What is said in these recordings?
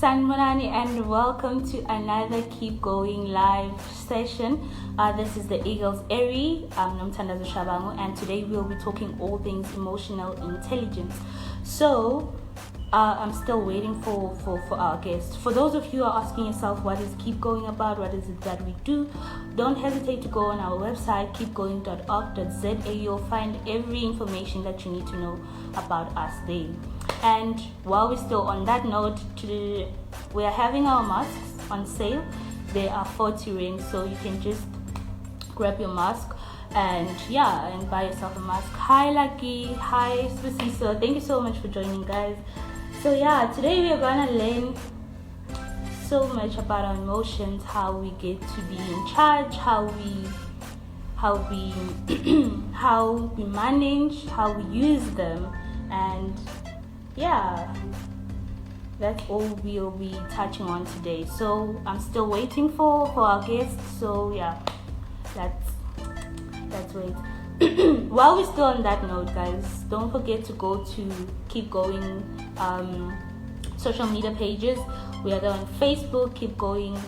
Sanmonani and welcome to another Keep Going live session. This is the Eagles Eyrie. I'm Thando and today we'll be talking all things emotional intelligence. So, I'm still waiting for our guest. For those of you who are asking yourself what is Keep Going about, what is it that we do, don't hesitate to go on our website keepgoing.org.za. You'll find every information that you need to know about us there. And while we're still on that note, we are having our masks on sale. They are 40 rings, so you can just grab your mask and buy yourself a mask. Hi Lucky, hi Swissy. Thank you so much for joining, guys. So today we are gonna learn so much about our emotions, how we get to be in charge, how we how we manage, how we use them, and that's all we'll be touching on today. So I'm still waiting for our guests. So let's wait. While we're still on that note, guys, don't forget to go to Keep Going social media pages. We are there on Facebook, Keep Going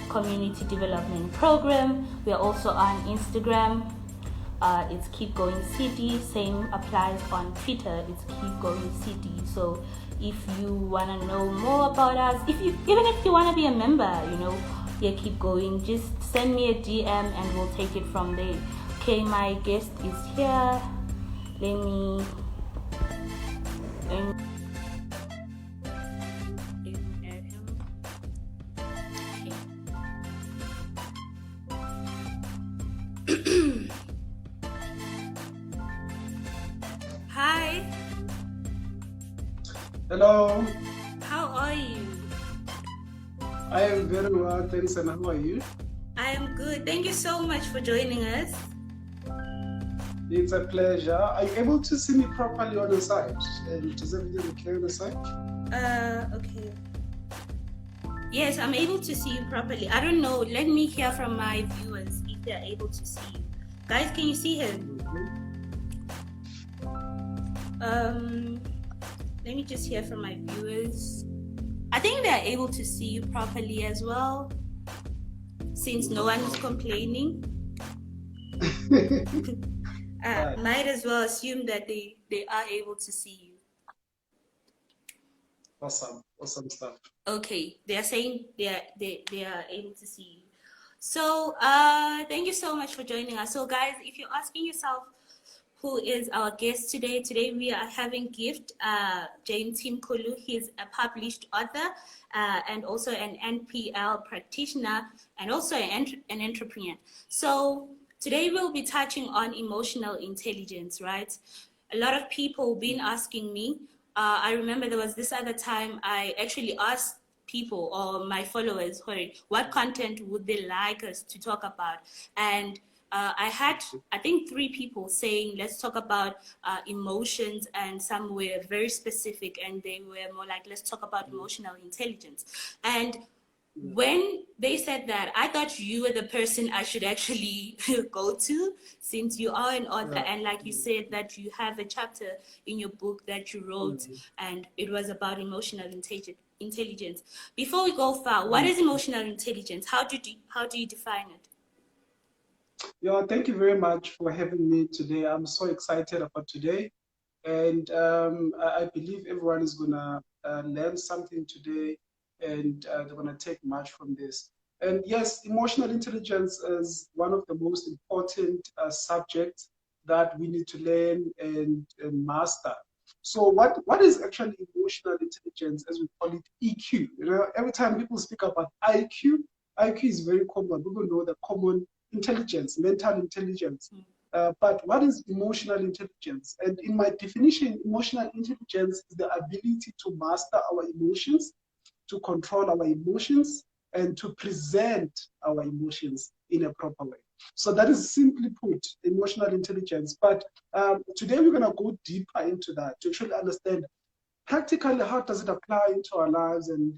Community Development Program. We are also on Instagram. It's Keep Going City. Same applies on Twitter. It's Keep Going City. So if you want to know more about us, even if you want to be a member, Keep Going, just send me a DM and we'll take it from there. Okay, my guest is here. Let me add him. Okay. Hi. Hello. How are you? I am very well, thanks. And how are you? I am good. Thank you so much for joining us. It's a pleasure. Are you able to see me properly on the side? And is everything okay on the side? Okay. Yes, I'm able to see you properly. I don't know. Let me hear from my viewers if they're able to see you. Guys, can you see him? Let me just hear from my viewers. I think they're able to see you properly as well, since no one is complaining. Might as well assume that they are able to see you. Awesome stuff. Okay, they are saying they are able to see you. So thank you so much for joining us. So guys, if you're asking yourself who is our guest today we are having Gift Mthimkhulu. He's a published author and also an NPL practitioner and also an entrepreneur. So today we'll be touching on emotional intelligence, right? A lot of people been asking me. I remember there was this other time I actually asked people or my followers, what content would they like us to talk about? And I had, I think, 3 people saying, let's talk about emotions, and some were very specific and they were more like, let's talk about emotional intelligence. And when they said that, I thought you were the person I should actually go to, since you are an author and like you said that you have a chapter in your book that you wrote and it was about emotional intelligence. Before we go far, what is emotional intelligence? How do you define it? Yeah, thank you very much for having me today. I'm so excited about today. And I believe everyone is going to learn something today, and they're going to take much from this. And yes, emotional intelligence is one of the most important subjects that we need to learn and master. So what is actually emotional intelligence, as we call it, EQ? Every time people speak about IQ is very common. People know the common intelligence, mental intelligence. But what is emotional intelligence? And in my definition, emotional intelligence is the ability to master our emotions, to control our emotions, and to present our emotions in a proper way. So that is simply put, emotional intelligence. But today we're going to go deeper into that to actually understand practically how does it apply into our lives and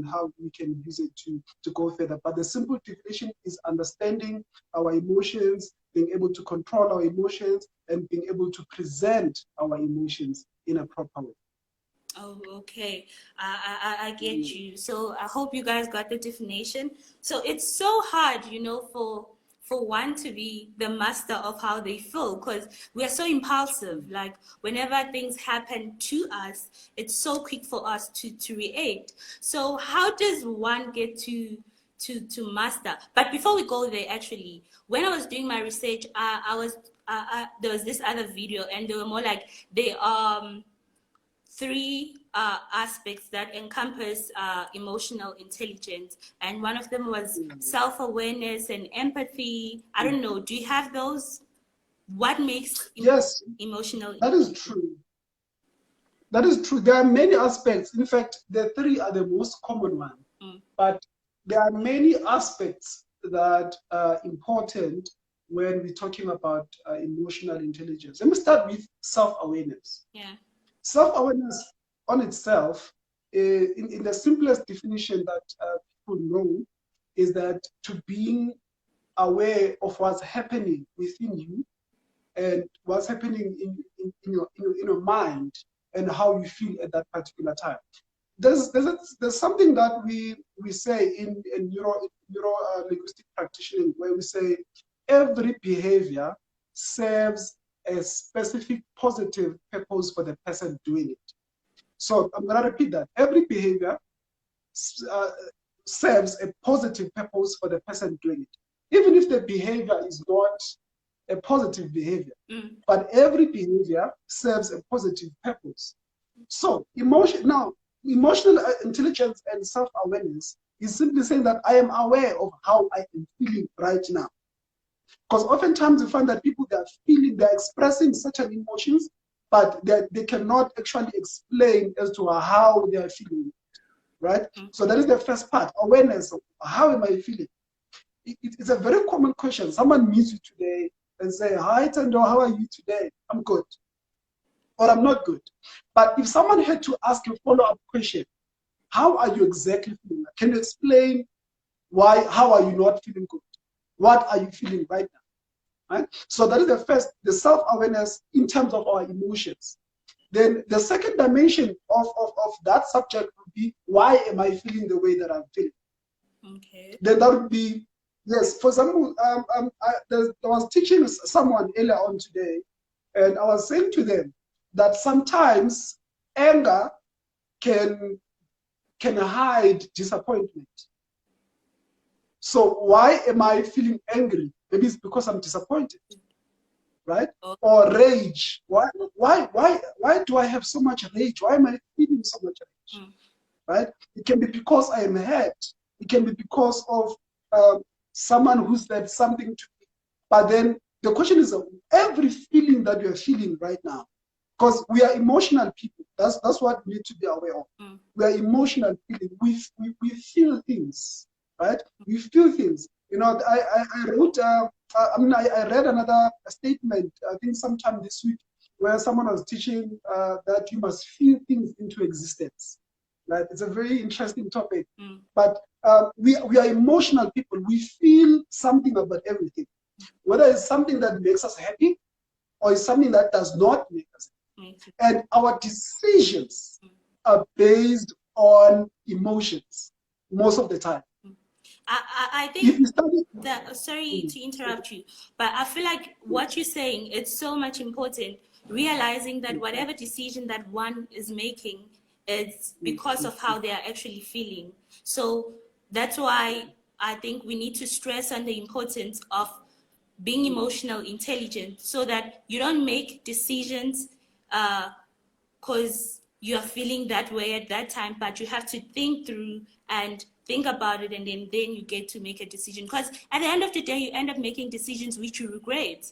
how we can use it to go further. But the simple definition is understanding our emotions, being able to control our emotions, and being able to present our emotions in a proper way. Oh, okay. I get you. So I hope you guys got the definition. So it's so hard, for one to be the master of how they feel because we are so impulsive. Like whenever things happen to us, it's so quick for us to react. So how does one get to master? But before we go there, actually, when I was doing my research, there was this other video, and they were more like three aspects that encompass emotional intelligence, and one of them was self-awareness and empathy. I don't know. Do you have those? What makes Yes, emotional that is intelligence? true. That is true. There are many aspects. In fact, the three are the most common one. But there are many aspects that are important when we're talking about emotional intelligence. Let me start with self-awareness. Yeah. Self-awareness on itself, in the simplest definition that people know, is that to being aware of what's happening within you and what's happening in your mind and how you feel at that particular time. There's something that we say in neuro linguistic practitioning, where we say every behavior serves a specific positive purpose for the person doing it. So I'm going to repeat that. Every behavior uh, serves a positive purpose for the person doing it, even if the behavior is not a positive behavior. But every behavior serves a positive purpose. So emotional intelligence and self-awareness is simply saying that I am aware of how I am feeling right now. Because oftentimes you find that people, they're expressing certain emotions, but they cannot actually explain as to how they are feeling, right? So that is the first part, awareness of how am I feeling. It's a very common question. Someone meets you today and say, hi, Thando, how are you today? I'm good. Or I'm not good. But if someone had to ask a follow-up question, how are you exactly feeling? Can you explain how are you not feeling good? What are you feeling right now? Right? So that is the first, the self-awareness in terms of our emotions. Then the second dimension of that subject would be, why am I feeling the way that I'm feeling? Okay. Then that would be, yes, for example, I was teaching someone earlier on today, and I was saying to them that sometimes anger can hide disappointment. So why am I feeling angry? Maybe it's because I'm disappointed, right? Or rage. Why do I have so much rage? Why am I feeling so much rage? Right? It can be because I am hurt. It can be because of someone who said something to me. But then the question is, every feeling that you're feeling right now, because we are emotional people. That's what we need to be aware of. We are emotional people. We feel things, right? We feel things. You know, I wrote, I read another statement, I think sometime this week, where someone was teaching that you must feel things into existence. Right? It's a very interesting topic. But we are emotional people. We feel something about everything, whether it's something that makes us happy or it's something that does not make us happy. And our decisions are based on emotions most of the time. I If think you study, that, sorry to interrupt you, but I feel like what you're saying, it's so much important, realizing that whatever decision that one is making is because of how they are actually feeling. So that's why I think we need to stress on the importance of being emotional intelligent, so that you don't make decisions because you are feeling that way at that time, but you have to think through and think about it, and then you get to make a decision, because at the end of the day you end up making decisions which you regret,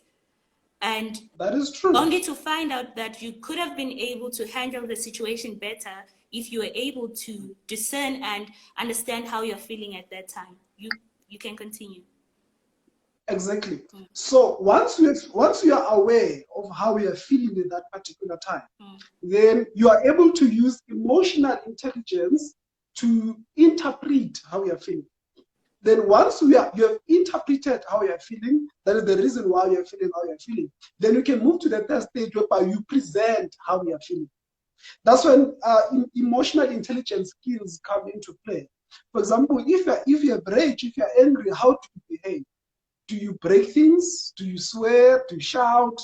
and that is true. only to find out that you could have been able to handle the situation better if you were able to discern and understand how you're feeling at that time. You can continue. Exactly. So once you are aware of how you are feeling at that particular time, then you are able to use emotional intelligence to interpret how you are feeling. Then once you have interpreted how you are feeling, that is the reason why you are feeling how you are feeling, then you can move to the third stage whereby you present how you are feeling. That's when emotional intelligence skills come into play. For example, if you're rage, if you're angry, how do you behave? Do you break things? Do you swear? Do you shout?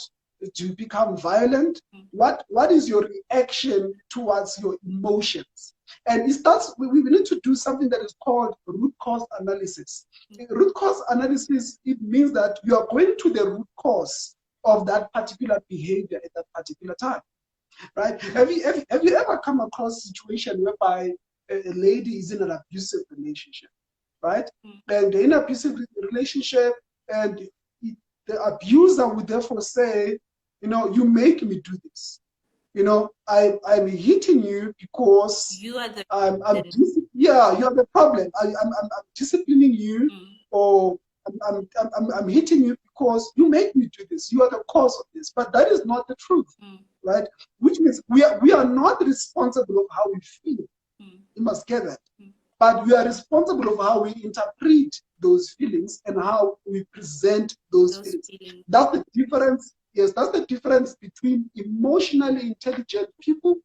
Do you become violent? What is your reaction towards your emotions? And it starts, we need to do something that is called root cause analysis. Root cause analysis, it means that you are going to the root cause of that particular behavior at that particular time, right? Have you ever come across a situation whereby a lady is in an abusive relationship, right? And they're in an abusive relationship, and the abuser would therefore say, you make me do this. I'm hitting you because You are the yeah, you are the problem. I'm disciplining you, or I'm hitting you because you make me do this. You are the cause of this. But that is not the truth, right? Which means we are not responsible of how we feel. You must get that. But we are responsible of how we interpret those feelings and how we present those feelings. That's the difference. Yes, that's the difference between emotionally intelligent people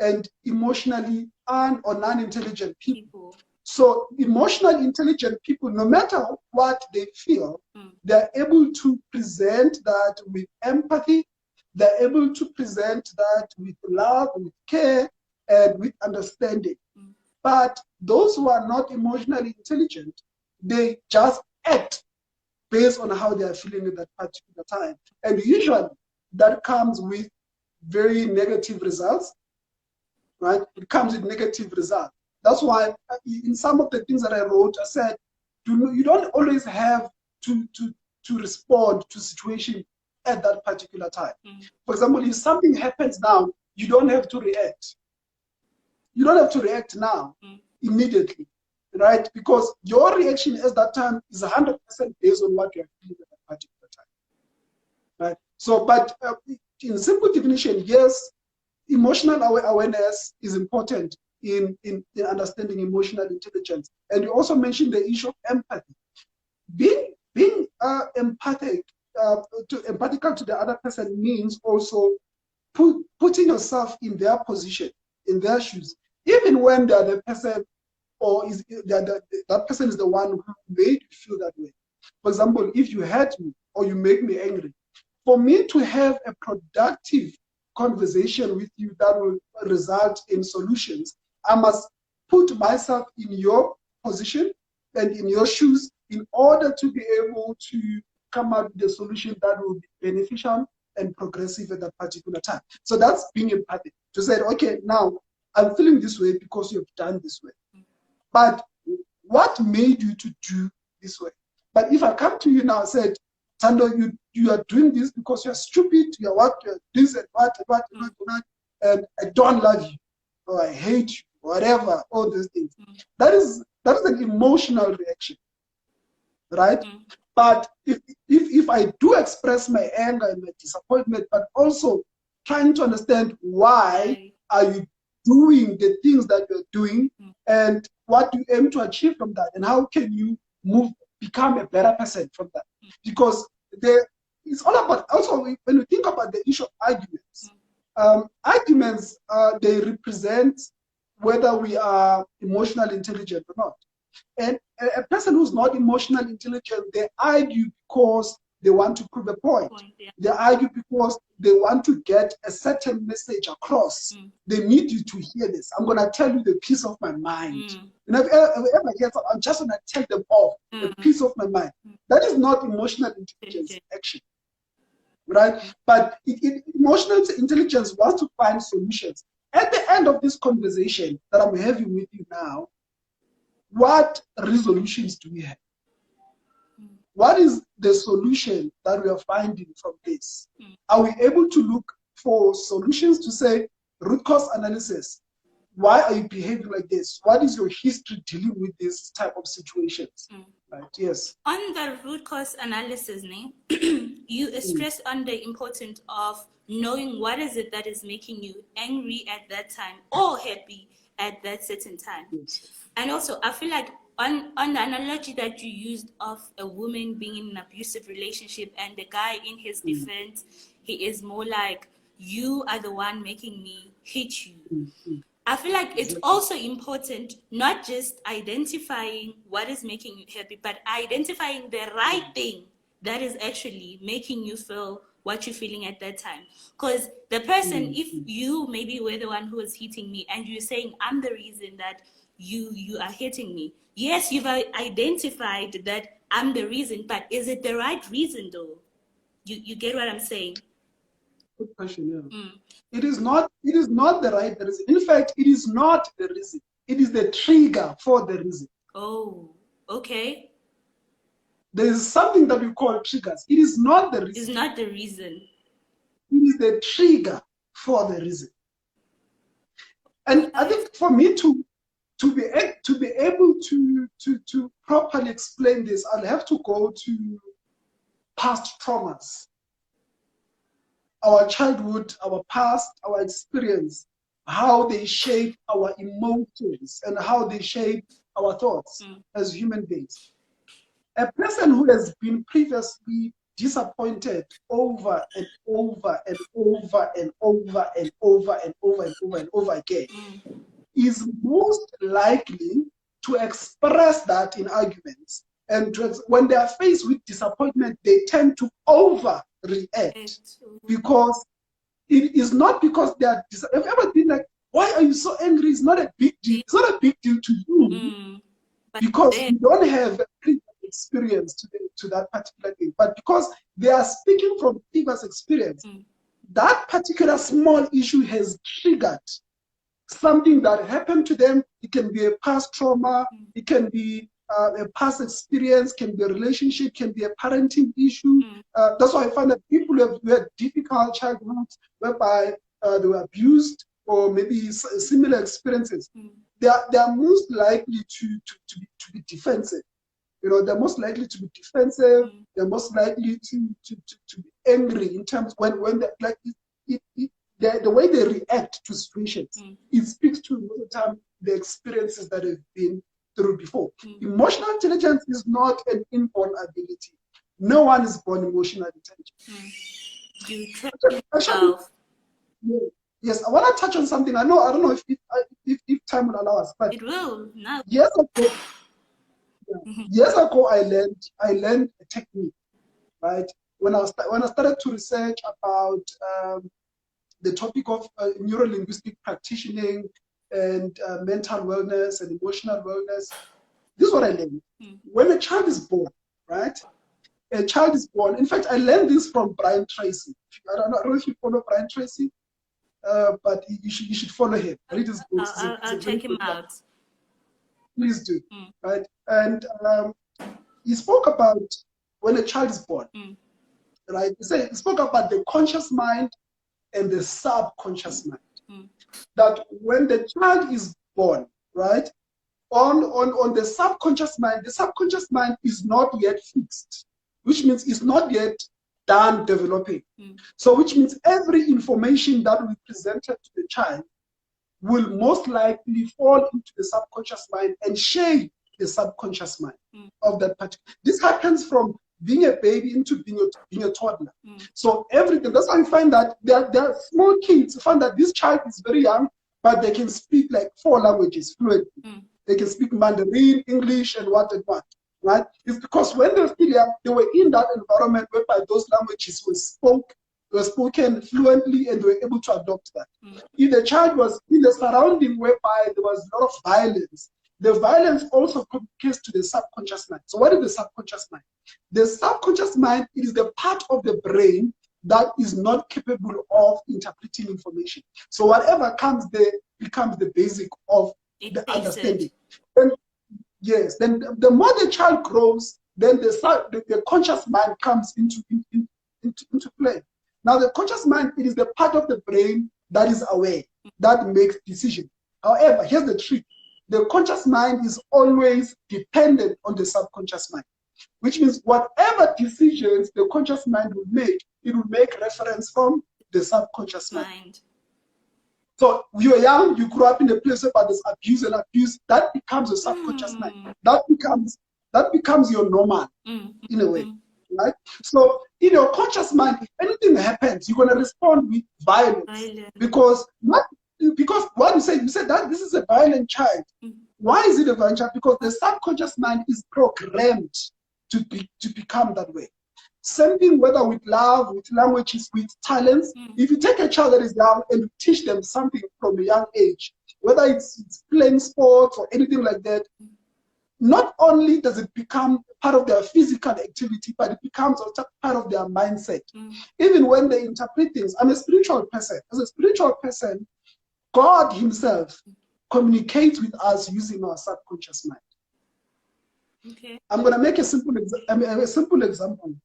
and emotionally or non-intelligent people. So emotionally intelligent people, no matter what they feel, they're able to present that with empathy. They're able to present that with love, with care, and with understanding. But those who are not emotionally intelligent, they just act based on how they are feeling at that particular time. And usually that comes with very negative results, right? It comes with negative results. That's why in some of the things that I wrote, I said, you don't always have to respond to situation at that particular time. For example, if something happens now, you don't have to react. You don't have to react now, immediately, right? Because your reaction at that time is 100% based on what you're feeling at that particular time, right? So, but in simple definition, yes, emotional awareness is important in understanding emotional intelligence. And you also mentioned the issue of empathy. Being empathic, empathical to the other person means also putting yourself in their position, in their shoes, even when they're the person, or that person is the one who made you feel that way. For example, if you hurt me or you make me angry, for me to have a productive conversation with you that will result in solutions, I must put myself in your position and in your shoes in order to be able to come up with a solution that will be beneficial and progressive at that particular time. So that's being empathic. To say, okay, now I'm feeling this way because you've done this way. But what made you to do this way? But if I come to you now and said, Thando, you are doing this because you're stupid, you're this and what, and I don't love you, or I hate you, whatever, all these things. That is an emotional reaction, right? But if I do express my anger and my disappointment, but also trying to understand why are you doing the things that you're doing, and what do you aim to achieve from that, and how can you become a better person from that? Because it's all about, also when you think about the issue of arguments, arguments, they represent whether we are emotionally intelligent or not. And a person who's not emotionally intelligent, they argue because they want to prove a point. They argue because they want to get a certain message across. They need you to hear this. I'm going to tell you the piece of my mind. And if ever hear something, I'm just going to tell them off the piece of my mind. That is not emotional intelligence in action, right? But emotional intelligence wants to find solutions. At the end of this conversation that I'm having with you now, what resolutions do we have? What is the solution that we are finding from this? Are we able to look for solutions to say, root cause analysis? Why are you behaving like this? What is your history dealing with this type of situations? Right, yes. On the root cause analysis, you stress on the importance of knowing what is it that is making you angry at that time or happy at that certain time. Yes. And also, I feel like on the analogy that you used of a woman being in an abusive relationship and the guy in his defense, he is more like you are the one making me hate you. Mm-hmm. I feel like it's Exactly. also important not just identifying what is making you happy, but identifying the right thing that is actually making you feel what you're feeling at that time. Because the person, if Mm-hmm. you maybe were the one who was hitting me and you're saying I'm the reason that you are hitting me. Yes, you've identified that I'm the reason, but is it the right reason though? You get what I'm saying? Good question, yeah. Mm. It is not the right reason. In fact, it is not the reason. It is the trigger for the reason. Oh, okay. There is something that we call triggers. It is not the It's reason. not the reason. It is the trigger for the reason. And I think for me to be able to properly explain this, I'll have to go to past traumas, our childhood, our past, our experience, how they shape our emotions and how they shape our thoughts as human beings. A person who has been previously disappointed over and over and over and over and over and over and over and over again is most likely to express that in arguments. And when they are faced with disappointment, they tend to overreact because it is not because they are. Have you ever been like, why are you so angry? It's not a big deal. It's not a big deal to you because you don't have experience to that particular thing. But because they are speaking from previous experience, that particular small issue has triggered something that happened to them. It can be a past trauma, it can be a past experience, can be a relationship, can be a parenting issue. That's why I find that people who had difficult childhoods whereby they were abused or maybe similar experiences, they are most likely to be defensive. You know, they're most likely to be defensive. They're most likely to be angry in terms when they like the way they react to situations. It speaks to most of the time the experiences that have been through before. Emotional intelligence is not an inborn ability. No one is born emotionally intelligent. You train yourself. Yes, I want to touch on something. I don't know if time will allow us, but it will now. Years ago, I learned a technique, right? When I started to research about the topic of neuro-linguistic practitioning and mental wellness and emotional wellness, this is what I learned. When a child is born, right? A child is born. In fact, I learned this from Brian Tracy. I don't know if you follow Brian Tracy, but you should follow him. Read his books. I'll check him out. Please do. Right? And he spoke about when a child is born, right? He spoke about the conscious mind and the subconscious mind. That when the child is born, right, on the subconscious mind is not yet fixed, which means it's not yet done developing. So which means every information that we presented to the child will most likely fall into the subconscious mind and shape the subconscious mind of that particular. This happens from being a baby into being a toddler. So everything, that's why you find that there are small kids, you find that this child is very young, but they can speak like 4 languages fluently. They can speak Mandarin, English, and what, right? It's because when they were still young, they were in that environment whereby those languages were spoken fluently and they were able to adopt that. If the child was in the surrounding whereby there was a lot of violence, the violence also communicates to the subconscious mind. So what is the subconscious mind? The subconscious mind is the part of the brain that is not capable of interpreting information. So whatever comes there becomes the basic of the understanding. Then, yes, then the more the child grows, then the conscious mind comes into play. Now the conscious mind, it is the part of the brain that is aware, that makes decisions. However, here's the trick. The conscious mind is always dependent on the subconscious mind, which means whatever decisions the conscious mind will make, it will make reference from the subconscious mind. So you are young, you grew up in a place where there's abuse and abuse, that becomes a subconscious mind. That becomes your normal in a way. right? So in your conscious mind, if anything happens, you're going to respond with violence. Because what you said that this is a violent child. Why is it a violent child? Because the subconscious mind is programmed to become that way. Same thing whether with love, with languages, with talents. If you take a child that is young and you teach them something from a young age, whether it's playing sports or anything like that, not only does it become part of their physical activity, but it becomes also part of their mindset. Even when they interpret things, I'm a spiritual person. As a spiritual person, God himself communicates with us using our subconscious mind. Okay. I'm going to make a simple example.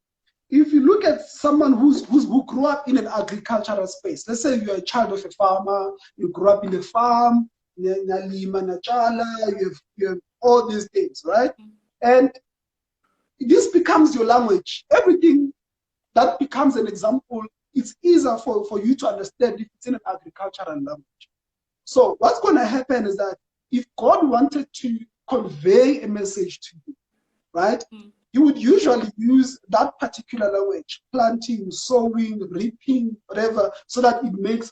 If you look at someone who grew up in an agricultural space, let's say you're a child of a farmer, you grew up in a farm, you have all these things, right? And this becomes your language. Everything that becomes an example, it's easier for you to understand if it's in an agricultural language. So what's going to happen is that if God wanted to convey a message to you, right? You would usually use that particular language, planting, sowing, reaping, whatever, so that it makes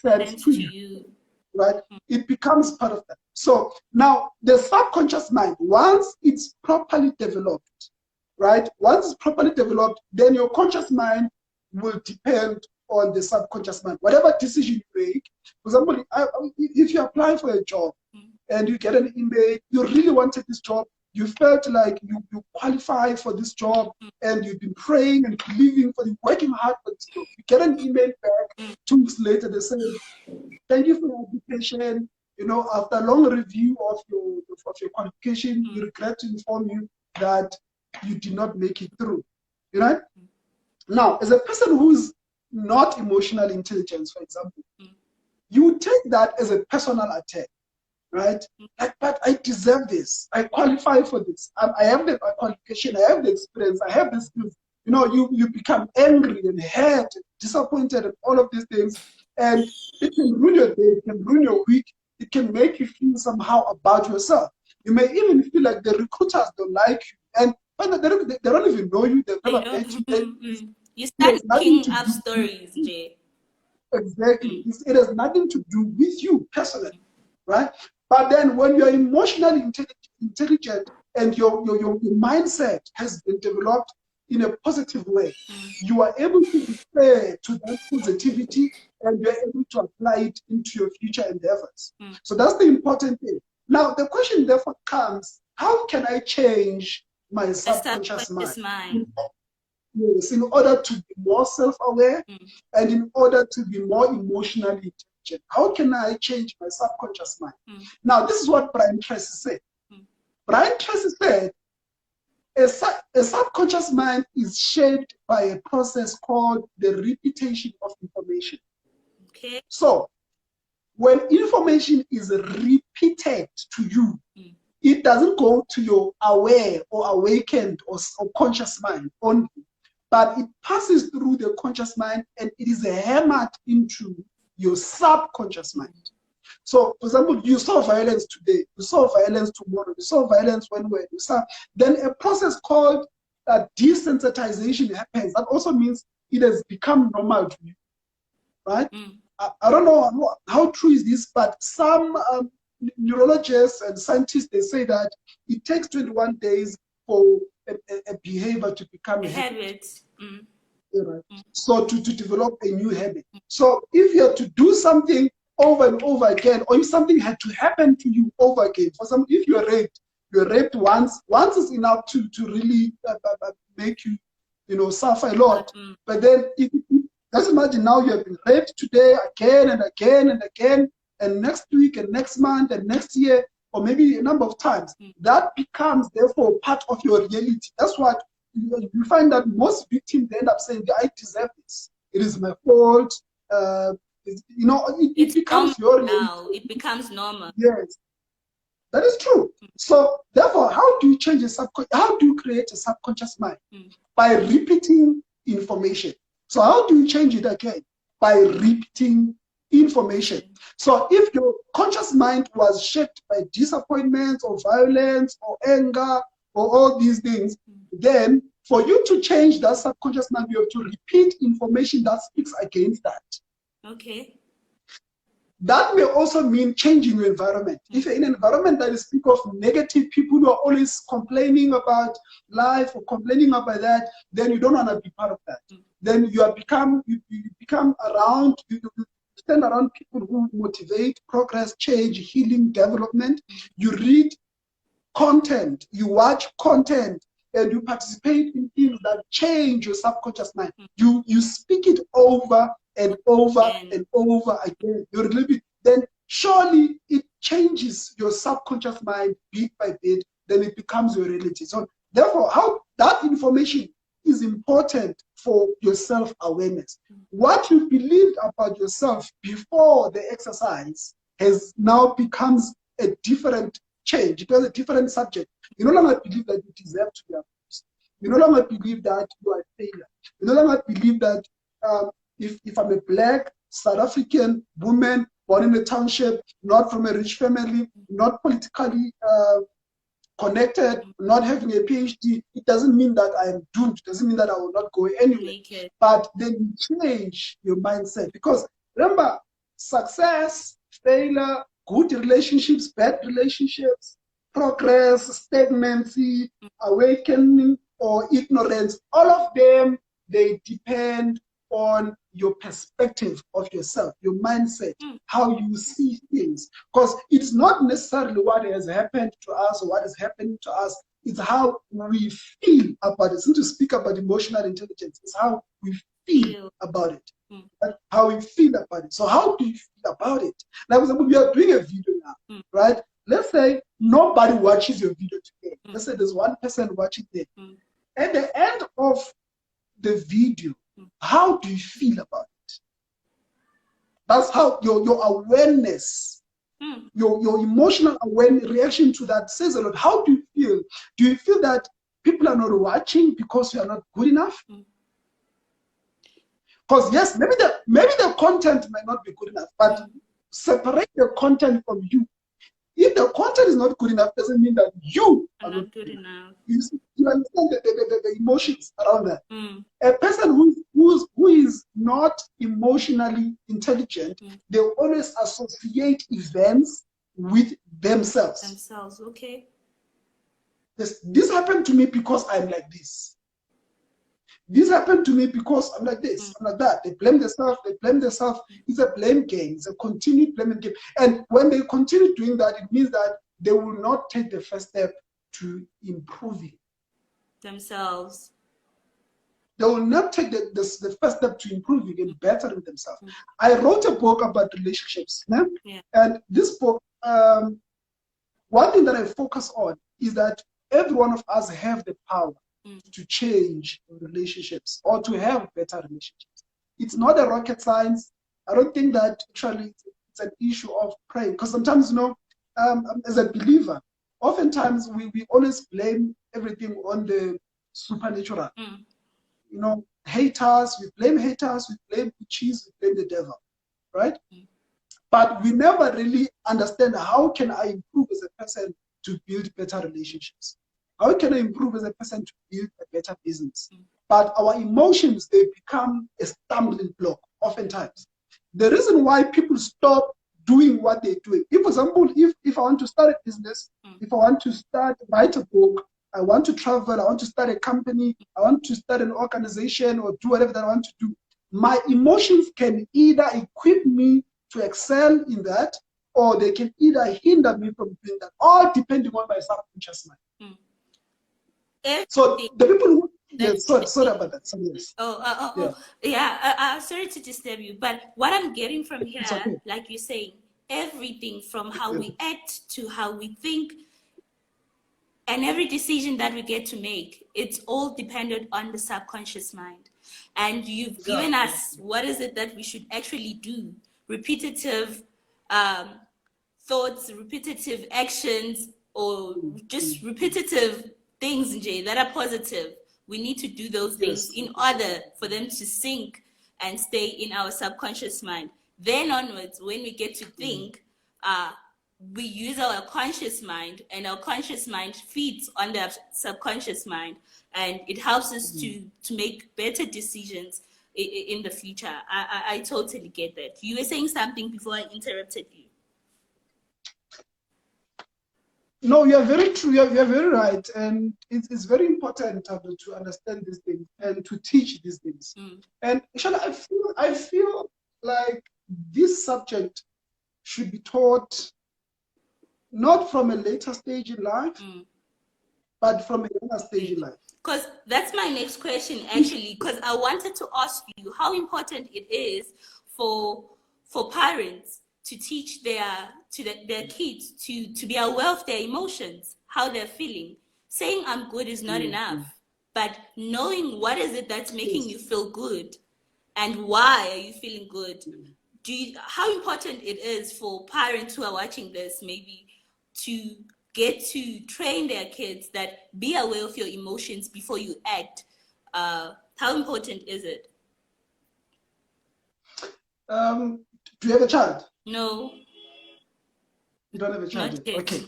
sense to you, right? It becomes part of that. So now the subconscious mind, once it's properly developed, right? Once it's properly developed, then your conscious mind will depend on the subconscious mind. Whatever decision you make, for example, if you apply for a job and you get an email, you really wanted this job, you felt like you qualify for this job, and you've been praying and believing for it, working hard for this job. You get an email back 2 weeks later, they say, thank you for your application. You know, after a long review of your qualification, we regret to inform you that you did not make it through. You know? Now, as a person who's not emotional intelligence, for example, you would take that as a personal attack. Right? Like, but I deserve this. I qualify for this. I have the qualification. I have the experience. I have the skills. You know, you become angry and hurt, disappointed, and all of these things. And it can ruin your day. It can ruin your week. It can make you feel somehow about yourself. You may even feel like the recruiters don't like you. And they don't even know you. They've never met you. You start making up stories, Jay. Exactly. It has nothing to do with you personally. Right? But then when you're emotionally intelligent and your mindset has been developed in a positive way, you are able to refer to that positivity and you're able to apply it into your future endeavors. So that's the important thing. Now, the question therefore comes, how can I change my subconscious mind? Yes, in order to be more self-aware and in order to be more emotionally intelligent. How can I change my subconscious mind? Now, this is what Brian Tracy said. Brian Tracy said, a subconscious mind is shaped by a process called the repetition of information. Okay. So, when information is repeated to you, it doesn't go to your aware or awakened or conscious mind only, but it passes through the conscious mind and it is hammered into your subconscious mind. So, for example, you saw violence today, you saw violence tomorrow, you saw violence when you saw, then a process called desensitization happens. That also means it has become normal to you, right? I don't know how true is this, but some neurologists and scientists, they say that it takes 21 days for a behavior to become a habit. Right? So to develop a new habit. So if you have to do something over and over again, or if something had to happen to you over again, for example, if you're raped once is enough to really make you suffer a lot. But then let's imagine now you have been raped today again and again and again, and next week and next month and next year, or maybe a number of times. That becomes therefore part of your reality. That's what you find that most victims end up saying, I deserve this. It is my fault. It becomes your reality. Now. It becomes normal. Yes, that is true. So therefore, how do you change how do you create a subconscious mind? By repeating information. So how do you change it again? By repeating information. So if your conscious mind was shaped by disappointment or violence or anger or all these things, then For you to change that subconscious mind, you have to repeat information that speaks against that. Okay. That may also mean changing your environment. If you're in an environment that is speak of negative people who are always complaining about life or complaining about that, then you don't want to be part of that. Then you become around, you stand around people who motivate progress, change, healing, development. You read content, you watch content, and you participate in things that change your subconscious mind. You speak it over and over and over again. You repeat, then surely it changes your subconscious mind bit by bit, then it becomes your reality. So therefore, how that information is important for your self-awareness. What you believed about yourself before the exercise has now becomes a different change. It was a different subject. You no longer believe that you deserve to be abused. You no longer believe that you are a failure. You no longer believe that if I'm a black South African woman born in a township, not from a rich family, not politically connected, not having a PhD, it doesn't mean that I am doomed. It doesn't mean that I will not go anywhere. But then you change your mindset. Because remember, success, failure, good relationships, bad relationships, progress, stagnancy, awakening, or ignorance, all of them, they depend on your perspective of yourself, your mindset, how you see things. Because it's not necessarily what has happened to us or what is happening to us, it's how we feel about it. Since to speak about emotional intelligence, it's how we feel about it. How we feel about it. So how do you feel about it? Like, for example, we are doing a video now, right? Let's say nobody watches your video today. Let's say there's one person watching it. At the end of the video, how do you feel about it? That's how your awareness, your emotional awareness reaction to that says a lot. How do you feel? Do you feel that people are not watching because you are not good enough? Because yes, maybe the content might not be good enough, but separate the content from you. If the content is not good enough, doesn't mean that you are not good enough. You understand the emotions around that. A person who is not emotionally intelligent, they always associate events with themselves. Okay. This happened to me because I'm like this. This happened to me because I'm like this, I'm like that. They blame themselves, It's a blame game. It's a continued blaming game. And when they continue doing that, it means that they will not take the first step to improving themselves. They will not take the first step to improving and bettering themselves. I wrote a book about relationships. And this book, one thing that I focus on is that every one of us have the power to change relationships or to have better relationships. It's not a rocket science. I don't think that actually it's an issue of praying, because sometimes, as a believer, oftentimes we always blame everything on the supernatural. Haters, we blame witches, we blame the devil, right? But we never really understand, how can I improve as a person to build better relationships? How can I improve as a person to build a better business? But our emotions, they become a stumbling block oftentimes. The reason why people stop doing what they're doing. If, for example, if I want to start a business, if I want to write a book, I want to travel, I want to start a company, I want to start an organization or do whatever that I want to do, my emotions can either equip me to excel in that, or they can either hinder me from doing that, all depending on my subconscious mind. So the people who, sorry about that. Sorry, yes. Sorry to disturb you, but what I'm getting from here, okay, like you're saying, everything from how we act to how we think, and every decision that we get to make, it's all dependent on the subconscious mind. And you've given us what is it that we should actually do. Repetitive thoughts, repetitive actions, or just repetitive things that are positive. We need to do those things in order for them to sink and stay in our subconscious mind. Then onwards, when we get to think, we use our conscious mind, and our conscious mind feeds on the subconscious mind, and it helps us to make better decisions in the future. I totally get that. You were saying something before I interrupted you. No, you are very true. You are very right, and it's very important to understand these things and to teach these things. And actually, I feel like this subject should be taught not from a later stage in life, but from a younger stage in life. Because that's my next question, actually, because I wanted to ask you how important it is for parents to teach their kids to be aware of their emotions, how they're feeling. Saying I'm good is not enough, but knowing what is it that's making you feel good and why are you feeling good. How important it is for parents who are watching this maybe to get to train their kids that be aware of your emotions before you act. How important is it? Do you have a child? No. You don't have a child Not yet? yet. Okay.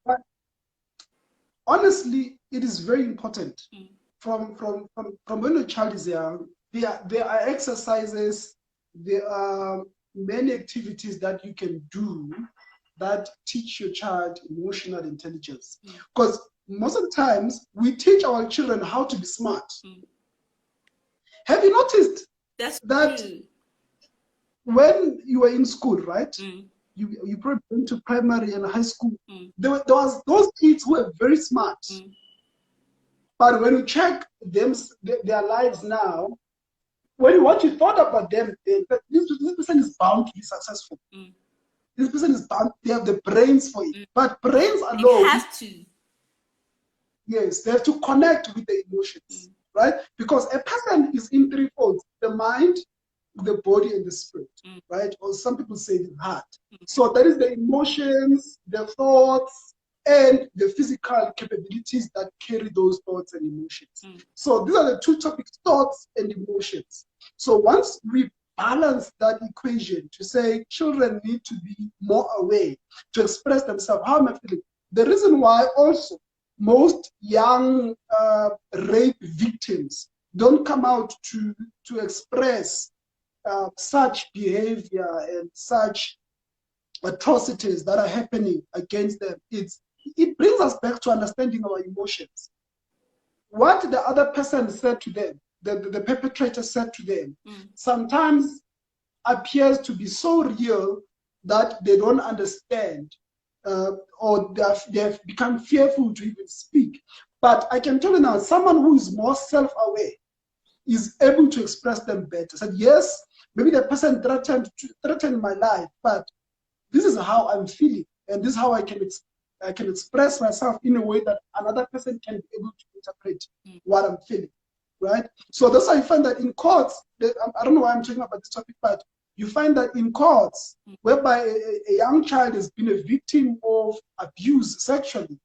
But honestly, it is very important. From when a child is young, there are exercises, there are many activities that you can do that teach your child emotional intelligence. Because most of the times we teach our children how to be smart. Have you noticed that true. when you were in school, right? You probably went to primary and high school. There was those kids who were very smart. But when you check their lives now, what you thought about them, this person is bound to be successful. This person is bound, they have the brains for it. But brains alone, they have to. Yes, they have to connect with the emotions, right? Because a person is in three folds: the mind, the body, and the spirit, right? Or some people say the heart. So that is the emotions, the thoughts, and the physical capabilities that carry those thoughts and emotions. So these are the two topics: thoughts and emotions. So once we balance that equation to say children need to be more aware, to express themselves, how am I feeling? The reason why also most young rape victims don't come out to express such behavior and such atrocities that are happening against them, it brings us back to understanding our emotions. What the other person said to them, the perpetrator said to them, sometimes appears to be so real that they don't understand, or they have become fearful to even speak. But I can tell you now, someone who is more self-aware is able to express them better. Said, yes, maybe the person threatened my life, but this is how I'm feeling, and this is how I can express myself in a way that another person can be able to interpret what I'm feeling, right? So that's why I find that in courts, I don't know why I'm talking about this topic, but you find that in courts, whereby a young child has been a victim of abuse sexually,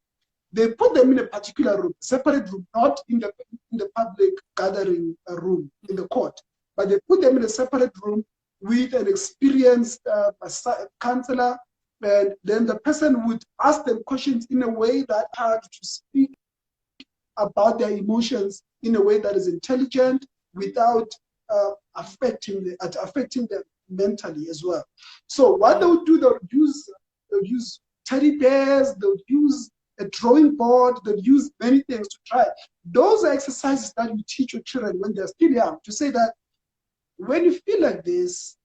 they put them in a particular room, separate room, not in the public gathering room in the court, but they put them in a separate room with an experienced counselor, and then the person would ask them questions in a way that had to speak about their emotions in a way that is intelligent without affecting them mentally as well. So what they would do, they would use teddy bears, they would use a drawing board, they would use many things to try. Those are exercises that you teach your children when they're still young, to say that when you feel like this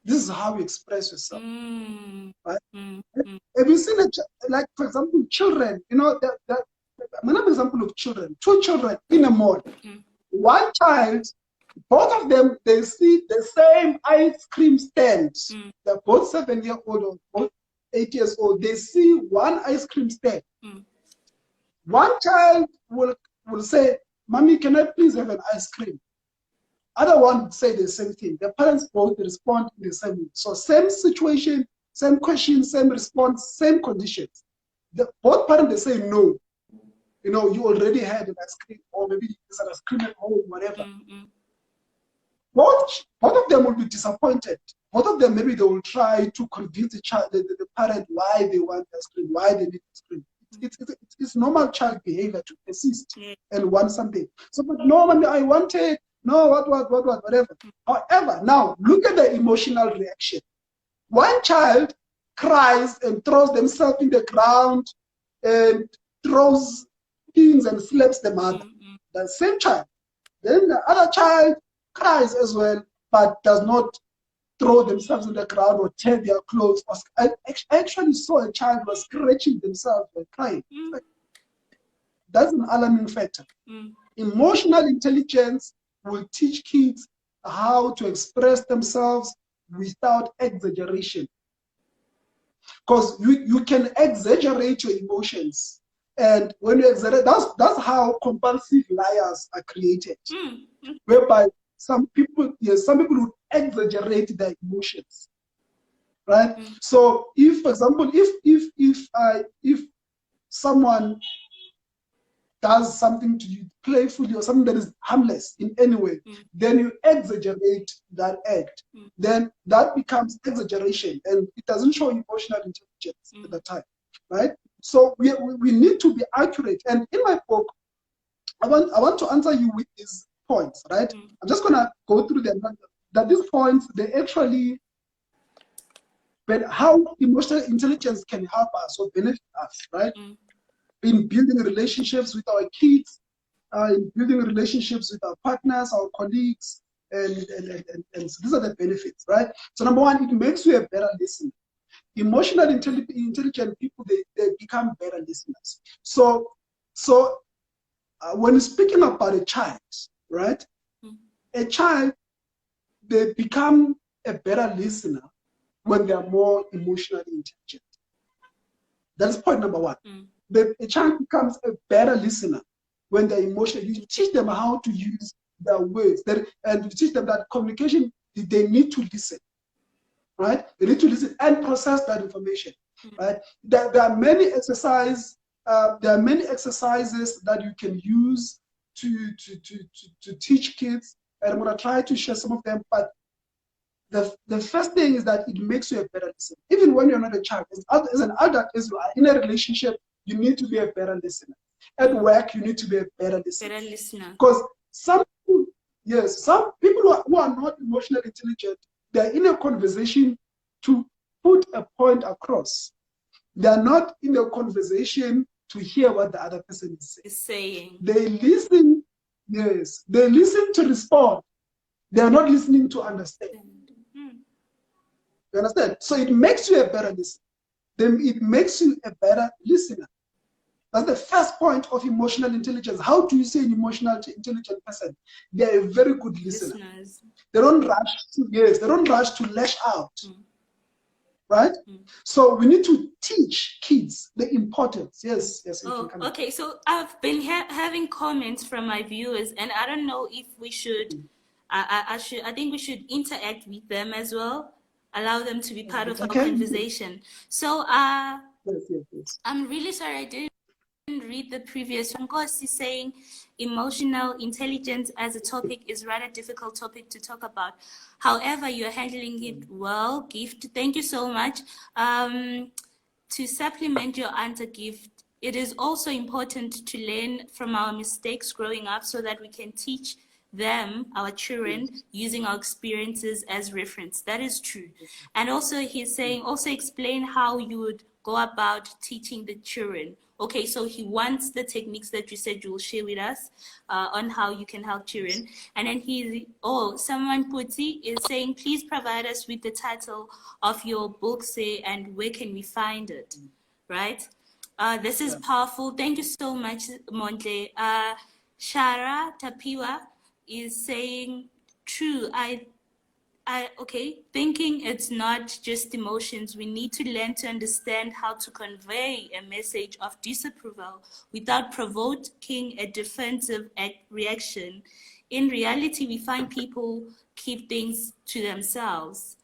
is how you express yourself. Right? Have you seen like, for example, children, another example of children, two children in a mall. One child, both of them, they see the same ice cream stand. They're both 7-year-old or both 8 years old. They see one ice cream stand. One child will say, "Mommy, can I please have an ice cream?" Other one would say the same thing. The parents both respond in the same way. So same situation, same question, same response, same conditions. Both parents, they say no. You already had an ice cream, or maybe there's an ice cream at home, whatever. Both of them will be disappointed. both of them, maybe they will try to convince the child, the parent, why they want ice cream, why they need ice cream. It's normal child behavior to persist and want something. So, but no, I want it. No, whatever. However, now look at the emotional reaction. One child cries and throws themselves in the ground and throws things and slaps the mother. The same child. Then the other child cries as well, but does not throw themselves in the ground or tear their clothes. I actually saw a child was scratching themselves and crying. That's an alarming factor. Emotional intelligence will teach kids how to express themselves without exaggeration. Because you can exaggerate your emotions. And when you exaggerate, that's how compulsive liars are created. Whereby some people would exaggerate their emotions. Right? So if, for example, if someone does something to you playfully or something that is harmless in any way, then you exaggerate that act. Then that becomes exaggeration and it doesn't show emotional intelligence at the time, right? So we need to be accurate. And in my book, I want to answer you with these points, right? I'm just gonna go through them. That these points, they actually, but how emotional intelligence can help us or benefit us, right? In building relationships with our kids, in building relationships with our partners, our colleagues, and so these are the benefits, right? So number one, it makes you a better listener. Emotional intelligent people, they become better listeners. So when speaking about a child, right? A child, they become a better listener when they are more emotionally intelligent. That's point number one. A child becomes a better listener when they're emotional. You teach them how to use their words, and you teach them that communication, they need to listen, right? They need to listen and process that information, right? There are many exercises. There are many exercises that you can use to teach kids, and I'm gonna try to share some of them. But the first thing is that it makes you a better listener. Even when you're not a child, as an adult, as you are in a relationship, you need to be a better listener. At work, you need to be a better listener. Better listener. Because some people who are not emotionally intelligent, they're in a conversation to put a point across. They're not in a conversation to hear what the other person is saying. They listen, yes, they listen to respond. They are not listening to understand. You understand? So it makes you a better listener. Then it makes you a better listener. That's the first point of emotional intelligence. How do you say an emotional intelligent person? They're a very good listener. Listeners. They don't rush to lash out. Right? So we need to teach kids the importance. Yes. Oh, okay. So I've been having comments from my viewers, and I don't know if we should. I think we should interact with them as well. Allow them to be part of our conversation. So yes. I'm really sorry I didn't read the previous one. Nkosi is saying emotional intelligence as a topic is rather difficult topic to talk about. However, you're handling it well. Gift, thank you so much. To supplement your answer, Gift, it is also important to learn from our mistakes growing up so that we can teach them, our children, using our experiences as reference. That is true. And also he's saying, also explain how you would go about teaching the children. Okay, so he wants the techniques that you said you will share with us on how you can help children. And then someone Puti is saying, please provide us with the title of your book, say, and where can we find it, right? This is powerful. Thank you so much, Monte. Shara Tapiwa is saying, true, thinking it's not just emotions. We need to learn to understand how to convey a message of disapproval without provoking a defensive reaction. In reality, we find people keep things to themselves.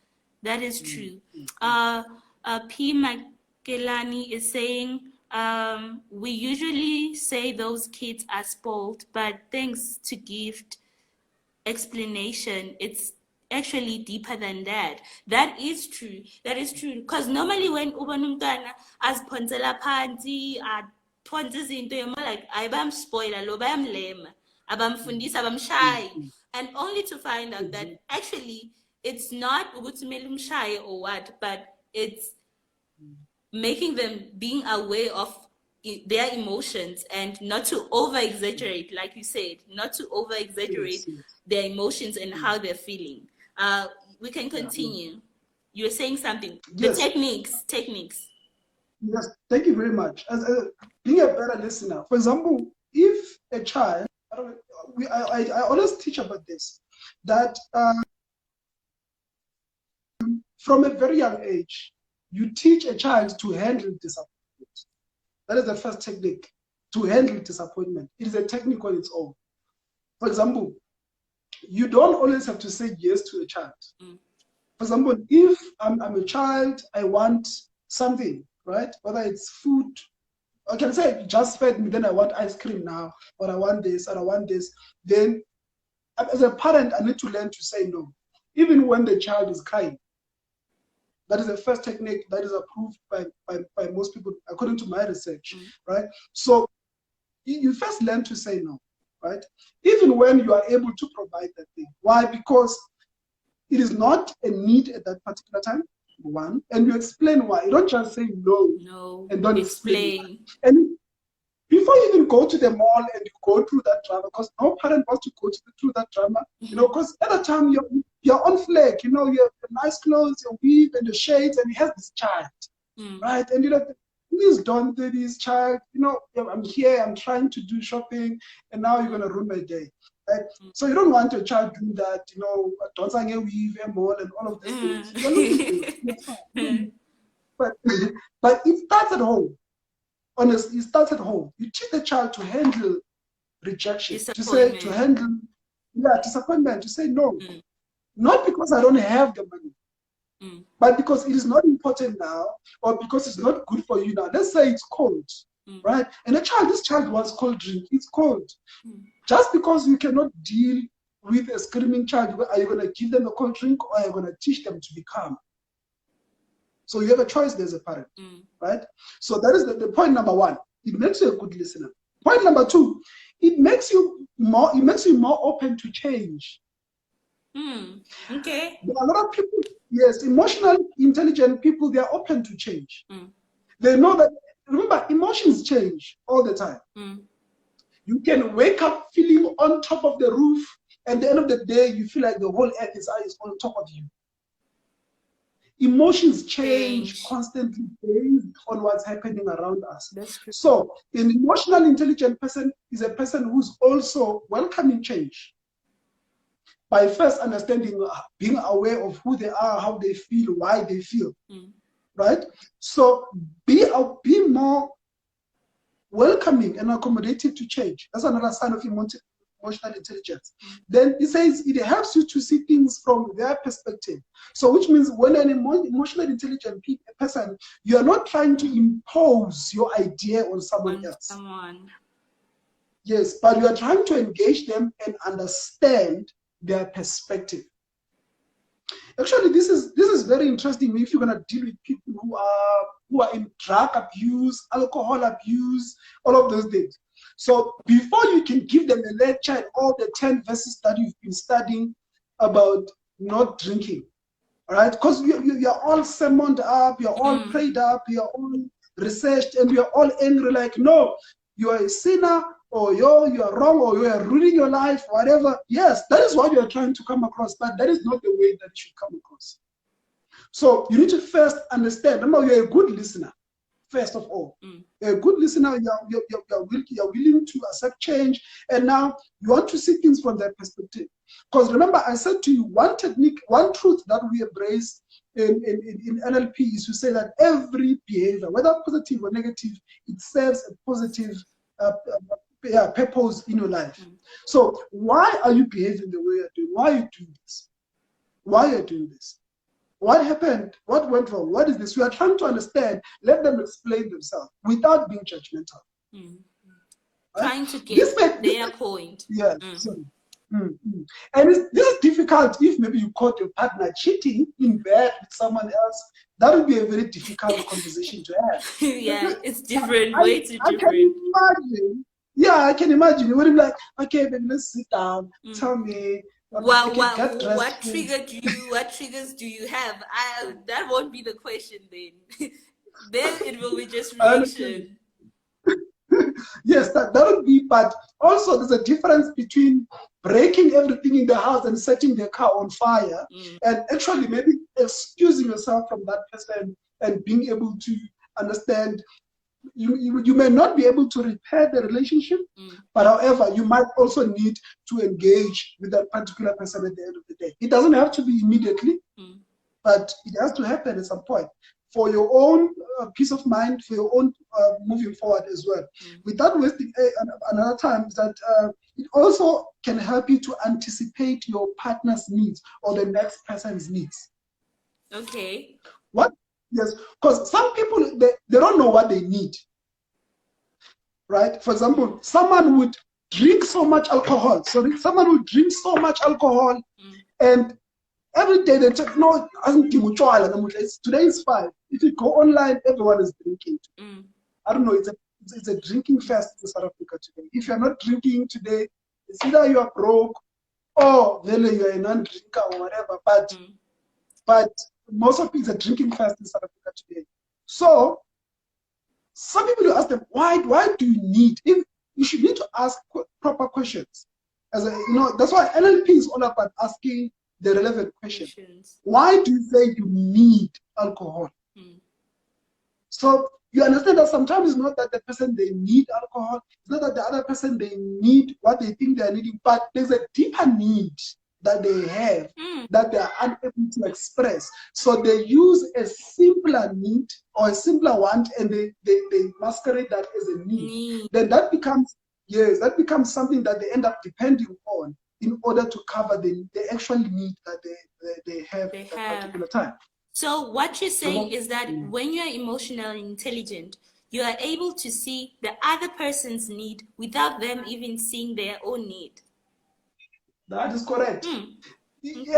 That is true. P. Makelani is saying, we usually say those kids are spoiled, but thanks to Gift explanation, actually deeper than that. That is true. That is true. Because normally when ubanumtana as ponzela panti, ponza izinto, you're more like, ayibam spoiler, lo bayamlema, abamfundisa, abamshayi. And only to find out that actually it's not ukuthi kumele umshaye or what, but it's making them being aware of their emotions and not to over exaggerate, like you said, not to over exaggerate their emotions and how they're feeling. We can continue. You're saying something. The techniques. Yes, thank you very much. As being a better listener, for example, if a child, I always teach about this, that from a very young age, you teach a child to handle disappointment. That is the first technique, to handle disappointment. It is a technique on its own. For example, you don't always have to say yes to a child. For example, if I'm a child, I want something, right? Whether it's food, I can say just fed me, then I want ice cream now, or I want this, or I want this. Then as a parent, I need to learn to say no, even when the child is crying. That is the first technique that is approved by most people, according to my research, right? So you first learn to say no, right? Even when you are able to provide that thing. Why? Because it is not a need at that particular time, one, and you explain why. You don't just say no and don't explain. And before you even go to the mall and you go through that drama, because no parent wants to go through that drama, you know, because at the time you're on flag, you know, you have the nice clothes, your weave and the shades, and you have this child, right? And you know, please don't do this, child. You know, I'm here, I'm trying to do shopping, and now you're gonna ruin my day. Right? So you don't want your child doing that, you know, don't sang a weave and mall and all of these things. You're looking for it. But it starts at home. Honestly, it starts at home. You teach the child to handle rejection, to handle disappointment, to say no. Not because I don't have the money, but because it is not important now, or because it's not good for you now. Let's say it's cold, right? And this child wants cold drink. It's cold. Just because you cannot deal with a screaming child, are you going to give them a cold drink, or are you going to teach them to be calm? So you have a choice there as a parent, right? So that is the point number one. It makes you a good listener. Point number two, it makes you more open to change. Okay. There are a lot of people, yes, emotional, intelligent people, they are open to change. They know that, remember, emotions change all the time. You can wake up feeling on top of the roof, and at the end of the day, you feel like the whole earth is on top of you. Emotions change constantly based on what's happening around us. That's true. So an emotional intelligent person is a person who's also welcoming change by first understanding, being aware of who they are, how they feel, why they feel, right? So be more welcoming and accommodative to change. That's another sign of emotional intelligence. Then it says it helps you to see things from their perspective. So which means when an emotionally intelligent person, you are not trying to impose your idea on someone else. Yes, but you are trying to engage them and understand their perspective. Actually, this is very interesting if you're gonna deal with people who are in drug abuse, alcohol abuse, all of those things. So before you can give them a lecture and all the 10 verses that you've been studying about not drinking, all right? Because you're all summoned up, you're all prayed up, you're all researched, and you're all angry like, no, you are a sinner, or you are wrong, or you are ruining your life, whatever. Yes, that is what you are trying to come across, but that is not the way that it should come across. So you need to first understand, remember, you're a good listener. First of all, a good listener, you're willing to accept change, and now you want to see things from their perspective. Because remember, I said to you, one technique, one truth that we embrace in NLP is to say that every behavior, whether positive or negative, it serves a positive purpose in your life. So why are you behaving the way you're doing? Why are you doing this? Why are you doing this? What happened? What went wrong? What is this? We are trying to understand. Let them explain themselves without being judgmental. Trying to get their point. Yes. Sorry. Mm, mm. And this is difficult if maybe you caught your partner cheating in bed with someone else. That would be a very difficult conversation to have. Yeah, it's different, I, way too I can different. imagine. Yeah, I can imagine. You would be like, okay, then let's sit down. Mm. Tell me, okay, get dressed, please. What triggers do you have? That won't be the question then. Then it will be just I understand. reaction. Yes, that would be, but also there's a difference between breaking everything in the house and setting the car on fire Mm. and actually maybe excusing yourself from that person and being able to understand you may not be able to repair the relationship, Mm. but however, you might also need to engage with that particular person at the end of the day. It doesn't have to be immediately, Mm. but it has to happen at some point for your own peace of mind, for your own moving forward as well. Mm. Without wasting another time, is that it also can help you to anticipate your partner's needs or the next person's needs. Okay. What? Yes, because some people, they don't know what they need, right? For example, someone would drink so much alcohol. So someone would drink so much alcohol Mm. and every day they check, no, today is 5. If you go online, everyone is drinking. Mm. I don't know, it's a drinking fest in South Africa today. If you're not drinking today, it's either you are broke or really you're a non-drinker or whatever. Mm. But most of it's a drinking fest in South Africa today. So some people you ask them, why do you need? If you should need to ask proper questions. That's why NLP is all about asking the relevant question. Questions. Why do you say you need alcohol? Mm. So you understand that sometimes it's not that the person they need alcohol, it's not that the other person they need what they think they're needing, but there's a deeper need that they have that they are unable to express. So they use a simpler need or a simpler want and they masquerade that as a need. Then that becomes something that they end up depending on in order to cover the actual need that they have at that particular time. So what you're saying is that when you're emotionally intelligent, you are able to see the other person's need without them even seeing their own need. That is correct. Okay.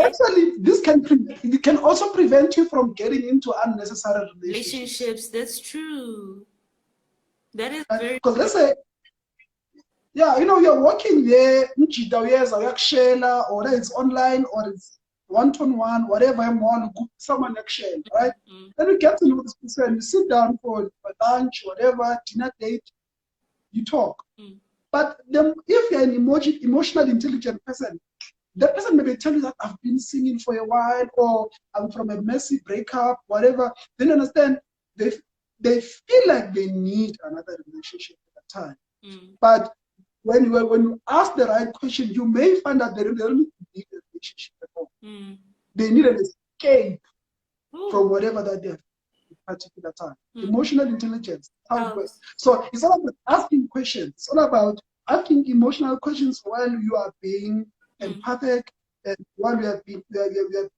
Actually, it can also prevent you from getting into unnecessary relationships. That's true. That is very because let's say, yeah, you're working there, or it's online or it's one-on-one, whatever someone right? Then you get to know this person, you sit down for lunch, whatever, dinner date, you talk. But then if you're an emotional intelligent person, that person maybe tell you that I've been singing for a while, or I'm from a messy breakup, whatever. Then you understand they feel like they need another relationship at that time. But when you ask the right question, you may find that they don't need a relationship at all. They need an escape from whatever that they're at a particular time. Emotional intelligence. So it's all about asking questions. It's all about asking emotional questions while you are being empathic and while you are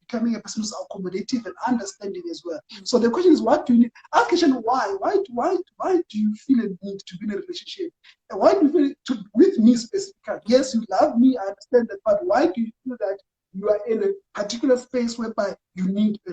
becoming a person who's accommodative and understanding as well. So the question is, what do you need? Ask the question, why? Why do you feel a need to be in a relationship? And why do you feel with me specifically? Yes, you love me, I understand that, but why do you feel that you are in a particular space whereby you need a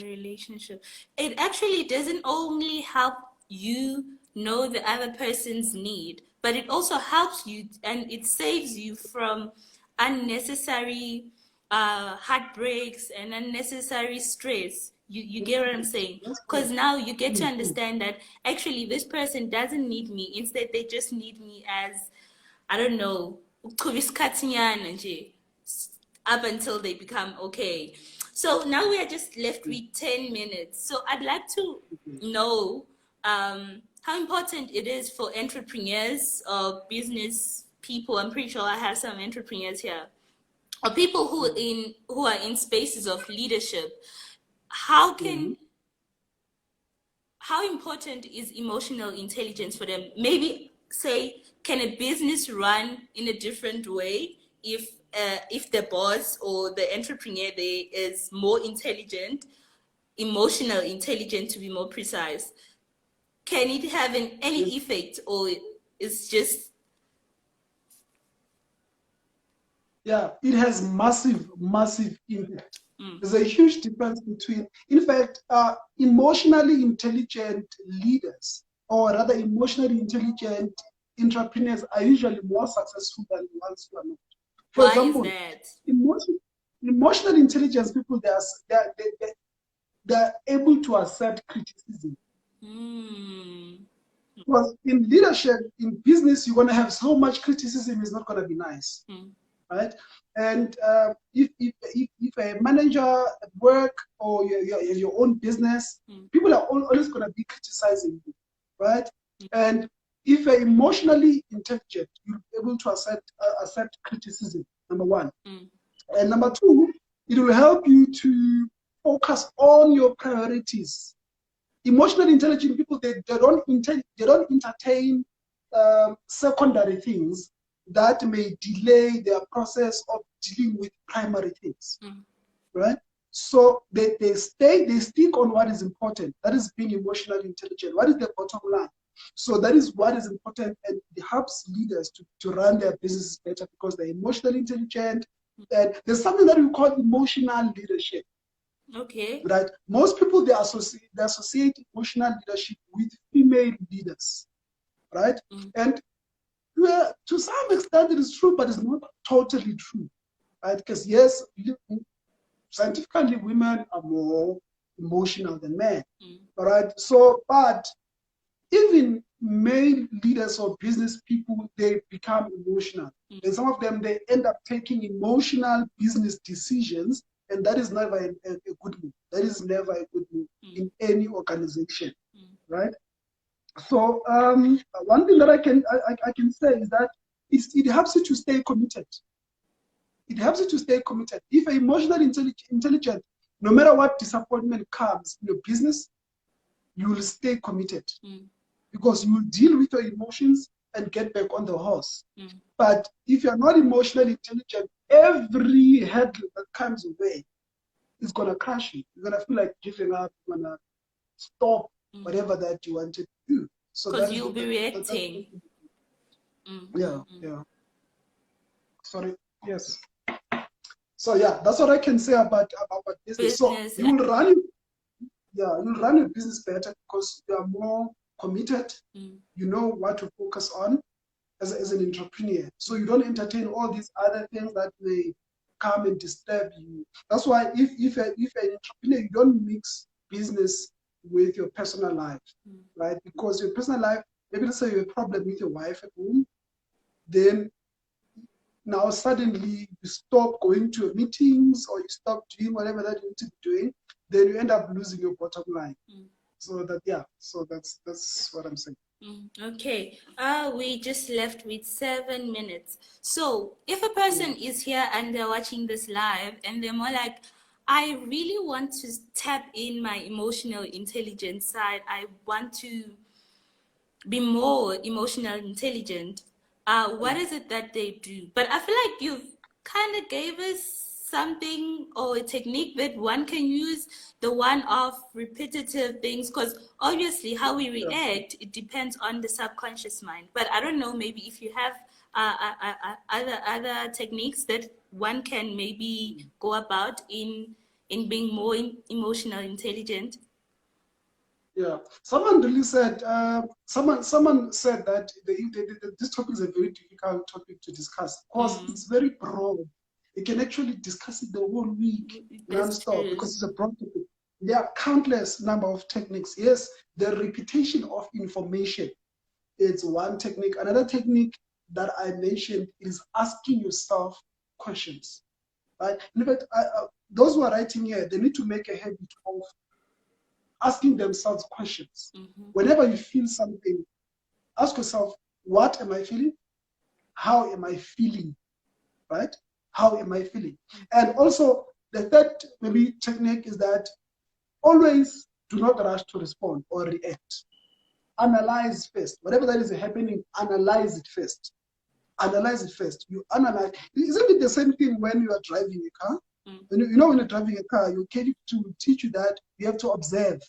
relationship? It actually doesn't only help you know the other person's need, but it also helps you and it saves you from unnecessary heartbreaks and unnecessary stress. You get what I'm saying? Because now you get to understand that actually this person doesn't need me. Instead, they just need me as, I don't know, up until they become okay. So now we are just left with 10 minutes. So I'd like to know how important it is for entrepreneurs or business people. I'm pretty sure I have some entrepreneurs here, or people who are in spaces of leadership. How important is emotional intelligence for them? Maybe say, can a business run in a different way if the boss or the entrepreneur there is more intelligent, emotional intelligent to be more precise? Can it have any effect, or it's just Yeah, it has massive impact. Mm. There's a huge difference between, in fact, emotionally intelligent leaders, or rather emotionally intelligent entrepreneurs, are usually more successful than the ones who are not. For Why is example, that? emotional intelligence people, they're able to accept criticism. Mm. Because in leadership, in business, you're going to have so much criticism, it's not going to be nice. Mm. Right? And if a manager at work, or you your own business, Mm. people are always going to be criticizing you, right? Mm. And if you're emotionally intelligent, you'll be able to accept criticism, number one. Mm. And number two, it will help you to focus on your priorities. Emotionally intelligent people, they don't entertain secondary things that may delay their process of dealing with primary things, Mm. right? So they stick on what is important. That is being emotionally intelligent. What is the bottom line? So that is what is important, and it helps leaders to run their businesses better because they're emotionally intelligent. And there's something that we call emotional leadership. Okay. Right? Most people, they associate emotional leadership with female leaders, right? Mm. And to some extent it is true, but it's not totally true, right? Because yes, scientifically women are more emotional than men, Mm. all right? So, but even male leaders or business people, they become emotional. Mm. And some of them, they end up taking emotional business decisions, and that is never a good move. That is never a good move Mm. in any organization, Mm. right? So one thing that I can say is that it helps you to stay committed. It helps you to stay committed. If you're emotionally intelligent, no matter what disappointment comes in your business, you will stay committed. Mm. Because you will deal with your emotions and get back on the horse. Mm. But if you're not emotionally intelligent, every hurdle that comes your way is going to crush you. You're going to feel like giving up, you're going to stop Mm. whatever that you wanted to do. So Because that is you'll be that's reacting. Mm. Mm. yeah, Mm. yeah. Sorry. Yes. So yeah, that's what I can say about business. So Business. you will run you'll run your business better because you are more committed. Mm. You know what to focus on as an entrepreneur. So you don't entertain all these other things that may come and disturb you. That's why if an entrepreneur, you don't mix business with your personal life, Mm. right? Because your personal life, maybe let's say you have a problem with your wife at home, then now suddenly you stop going to your meetings or you stop doing whatever that you need to be doing, then you end up losing your bottom line. Mm. So that yeah, so that's what I'm saying. Mm. Okay. We just left with 7 minutes. So if a Yeah. person is here and they're watching this live and they're more like, I really want to tap in my emotional intelligence side. I want to be more emotional intelligent. What is it that they do? But I feel like you've kind of gave us something or a technique that one can use, the one of repetitive things, because obviously how we Yeah. react, it depends on the subconscious mind. But I don't know, maybe if you have other techniques that one can maybe go about in being more emotional intelligent. Yeah, someone really said. Someone said that this topic is a very difficult topic to discuss because Mm, it's very broad. You can actually discuss it the whole week that's non-stop true. because it's a broad topic. There are countless number of techniques. Yes, the repetition of information is one technique. Another technique that I mentioned is asking yourself questions. Right? In fact, those who are writing here, they need to make a habit of asking themselves questions. Mm-hmm. Whenever you feel something, ask yourself, what am I feeling? How am I feeling? Right? How am I feeling? And also, the third maybe technique is that always do not rush to respond or react. Analyze first. Whatever that is happening, analyze it first. Analyze it first. You analyze. Isn't it the same thing when you are driving a car? Mm. When you're driving a car, you can to teach you that you have to observe.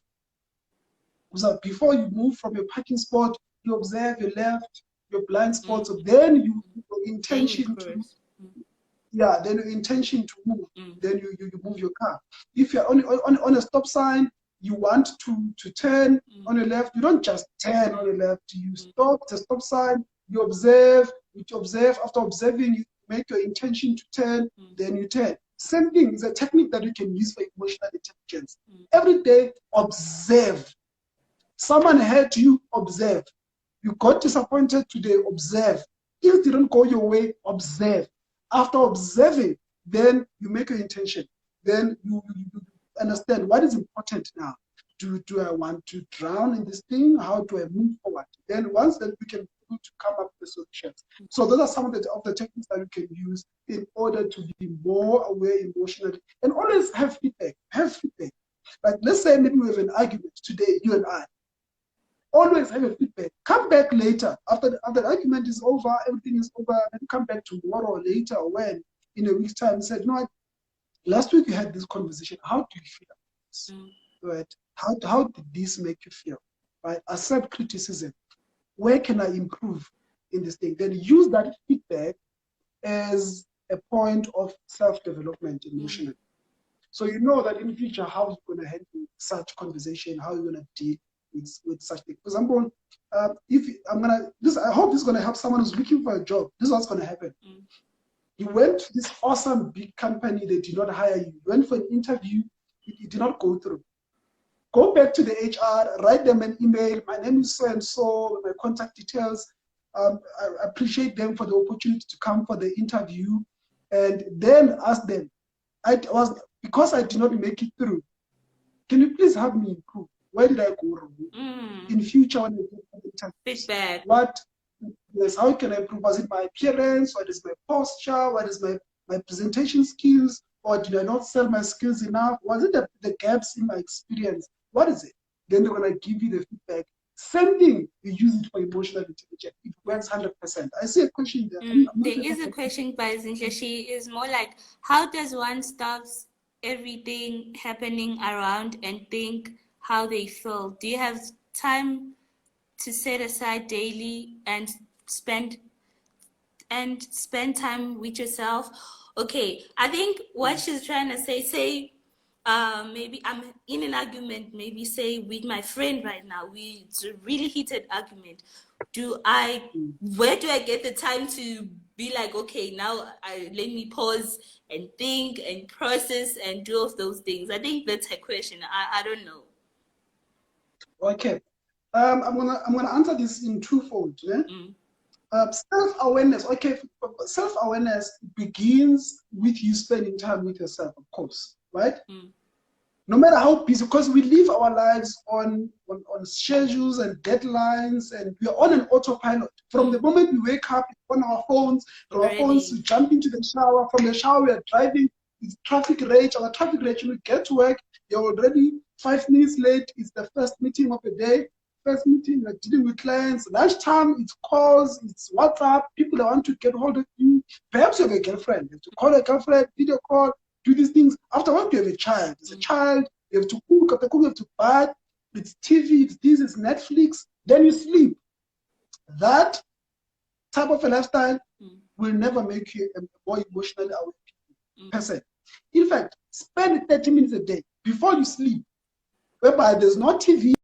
So before you move from your parking spot, you observe your left, your blind spots, Mm. so then your Then you intention to cross. Mm. yeah, then your intention to move, then you move your car. If you're on a stop sign, you want to turn on your left, you don't just turn on your left, you stop the stop sign, you observe, after observing, you make your intention to turn, then you turn. Same thing is a technique that you can use for emotional intelligence. Every day, observe. Someone hurt you, observe. You got disappointed today, observe. Things didn't go your way, observe. After observing, then you make your intention. Then you understand what is important now. Do I want to drown in this thing? How do I move forward? Then once that we can be able to come up with solutions. So those are some of the techniques that you can use in order to be more aware emotionally. And always have feedback. Have feedback. Like let's say maybe we have an argument today, you and I. Always have a feedback. Come back later. After the argument is over, everything is over, then come back tomorrow or later or when, in a week's time, and said, you know what, last week we had this conversation. How do you feel about this? Right? How did this make you feel? Right? Accept criticism. Where can I improve in this thing? Then use that feedback as a point of self-development emotionally. So you know that in the future, how you're going to handle such conversation, how you're going to deal with such things. For example, if I hope this is going to help someone who's looking for a job. This is what's going to happen. You went to this awesome big company, they did not hire you. You went for an interview, it did not go through. Go back to the HR, write them an email. My name is so and so, my contact details. I appreciate them for the opportunity to come for the interview, and then ask them, because I did not make it through, can you please help me improve? Where did I go wrong? In future, when I get the interview, feedback. How can I improve? Was it my appearance? What is my posture? What is my presentation skills? Or did I not sell my skills enough? Was it the gaps in my experience? What is it? Then they're going to give you the feedback. Same thing, you use it for emotional intelligence. It works 100%. I see a question there. There is a question by Zinhle. She is more like, how does one stop everything happening around and think how they feel? Do you have time to set aside daily and spend time with yourself? Okay, I think what she's trying to say, maybe I'm in an argument, maybe say with my friend right now, it's a really heated argument. Where do I get the time to be like, okay, now let me pause and think and process and do all of those things? I think that's her question. I don't know. Okay. I'm gonna answer this in twofold. Self-awareness. Okay, self-awareness begins with you spending time with yourself, of course, right? No matter how busy, because we live our lives on schedules and deadlines, and we are on an autopilot. From the moment we wake up, on our phones, from our phones, we jump into the shower. From the shower, we are driving. It's traffic rage. Our traffic rage, when we get to work, you're already 5 minutes late. It's the first meeting of the day. First meeting, we're dealing with clients. Lunchtime, it's calls, it's WhatsApp. People that want to get hold of you. Perhaps you have a girlfriend. You have to call a girlfriend, video call, do these things. After work, you have a child. There's a child. You have to cook. After cooking, you have to bath. It's TV, it's this, it's Netflix. Then you sleep. That type of a lifestyle will never make you a more emotionally aware person. In fact, spend 30 minutes a day before you sleep, whereby there's no TV.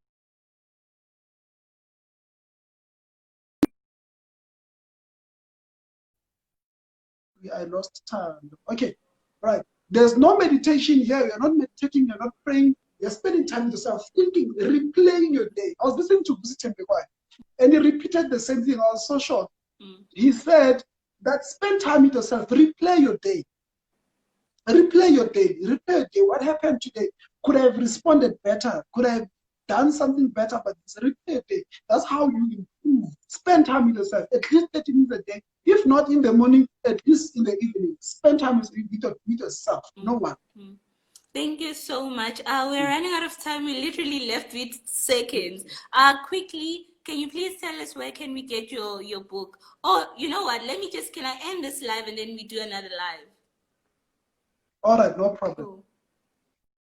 I lost time. Okay, right. There's no meditation here. You're not meditating. You're not praying. You're spending time with yourself, thinking, replaying your day. I was listening to Busi Tempekwai, and he repeated the same thing. I was so shocked. He said that spend time with yourself, replay your day. Replay your day. Replay your day. What happened today? Could I have responded better? Could I have done something better? But replay your day. That's how you improve. Spend time with yourself, at least 30 minutes a day. If not in the morning, at least in the evening. Spend time with yourself. No one. Thank you so much. We're running out of time. We literally left with seconds. Quickly, can you please tell us where can we get your book? Oh, you know what? Can I end this live and then we do another live? All right, no problem. Cool.